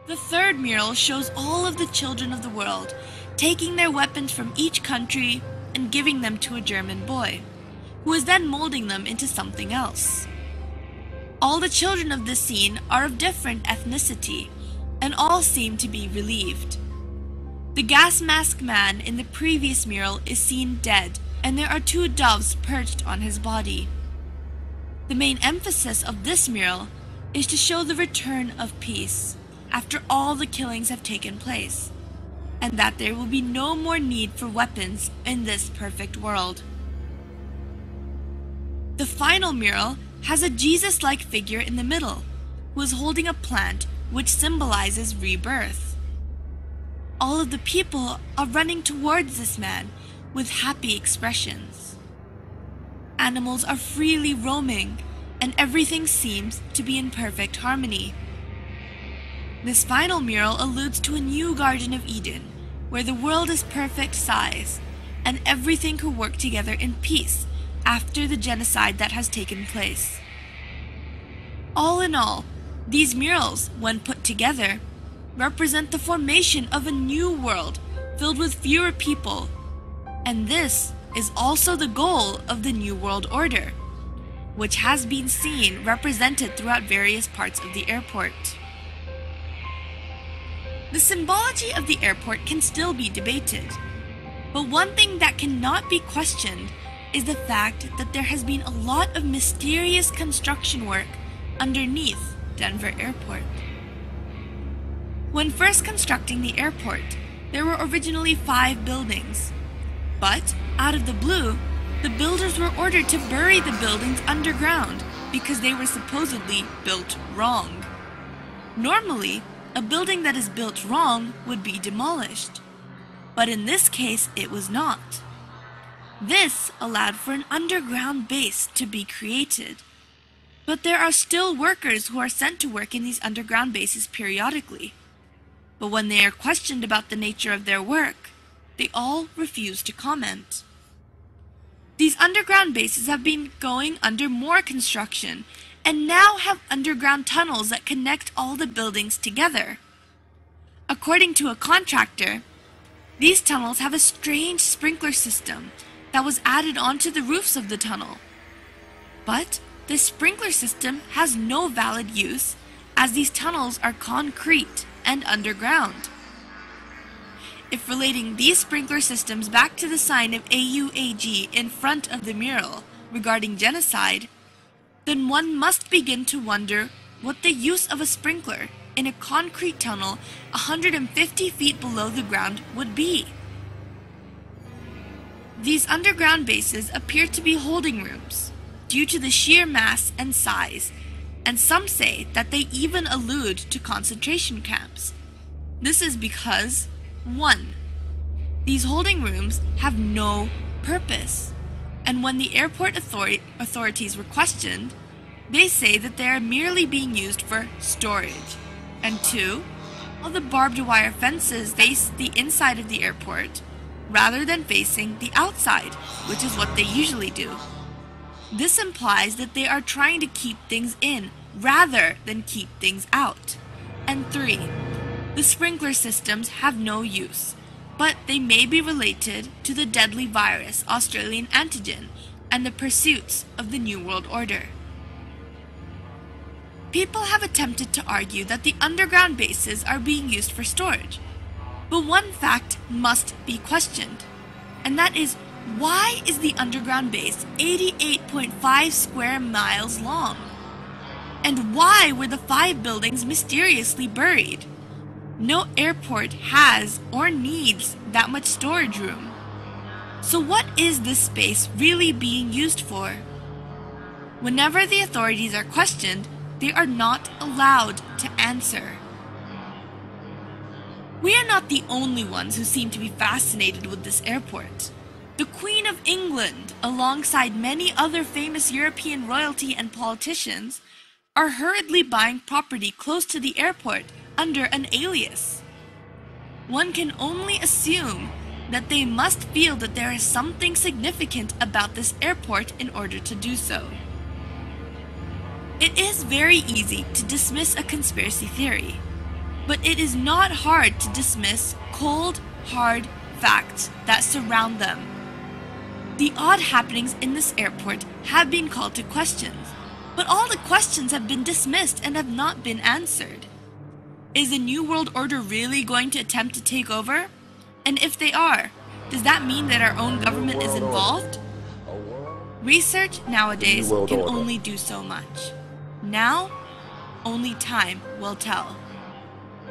The third mural shows all of the children of the world taking their weapons from each country and giving them to a German boy, who is then molding them into something else. All the children of this scene are of different ethnicity, and all seem to be relieved. The gas mask man in the previous mural is seen dead, and there are two doves perched on his body. The main emphasis of this mural is to show the return of peace after all the killings have taken place, and that there will be no more need for weapons in this perfect world. The final mural has a Jesus-like figure in the middle, who is holding a plant which symbolizes rebirth. All of the people are running towards this man with happy expressions. Animals are freely roaming, and everything seems to be in perfect harmony. This final mural alludes to a new Garden of Eden, where the world is perfect size, and everything could work together in peace after the genocide that has taken place. All in all, these murals, when put together, represent the formation of a new world filled with fewer people, and this is also the goal of the New World Order, which has been seen represented throughout various parts of the airport. The symbology of the airport can still be debated, but one thing that cannot be questioned is the fact that there has been a lot of mysterious construction work underneath Denver Airport. When first constructing the airport, there were originally 5 buildings, but out of the blue, the builders were ordered to bury the buildings underground because they were supposedly built wrong. Normally, a building that is built wrong would be demolished, but in this case it was not. This allowed for an underground base to be created, but there are still workers who are sent to work in these underground bases periodically. But when they are questioned about the nature of their work, they all refuse to comment. These underground bases have been going under more construction and now have underground tunnels that connect all the buildings together. According to a contractor, these tunnels have a strange sprinkler system that was added onto the roofs of the tunnel. But this sprinkler system has no valid use, as these tunnels are concrete and underground. If relating these sprinkler systems back to the sign of AUAG in front of the mural regarding genocide, then one must begin to wonder what the use of a sprinkler in a concrete tunnel 150 feet below the ground would be. These underground bases appear to be holding rooms due to the sheer mass and size, and some say that they even allude to concentration camps. This is because 1. These holding rooms have no purpose, and when the airport authorities were questioned, they say that they are merely being used for storage. And 2, all the barbed wire fences face the inside of the airport rather than facing the outside, which is what they usually do. This implies that they are trying to keep things in rather than keep things out. And 3, the sprinkler systems have no use, but they may be related to the deadly virus Australian antigen and the pursuits of the New World Order. People have attempted to argue that the underground bases are being used for storage, but one fact must be questioned, and that is, why is the underground base 88.5 square miles long? And why were the 5 buildings mysteriously buried? No airport has or needs that much storage room. So what is this space really being used for? Whenever the authorities are questioned, they are not allowed to answer. We are not the only ones who seem to be fascinated with this airport. The Queen of England, alongside many other famous European royalty and politicians, are hurriedly buying property close to the airport under an alias. One can only assume that they must feel that there is something significant about this airport in order to do so. It is very easy to dismiss a conspiracy theory, But it is not hard to dismiss cold, hard facts that surround them. The odd happenings in this airport have been called to questions, but all the questions have been dismissed and have not been answered. Is the New World Order really going to attempt to take over? And if they are, does that mean that our own government is involved? Research nowadays can only do so much. Now, only time will tell.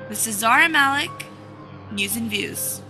This is Zara Malik, News and Views.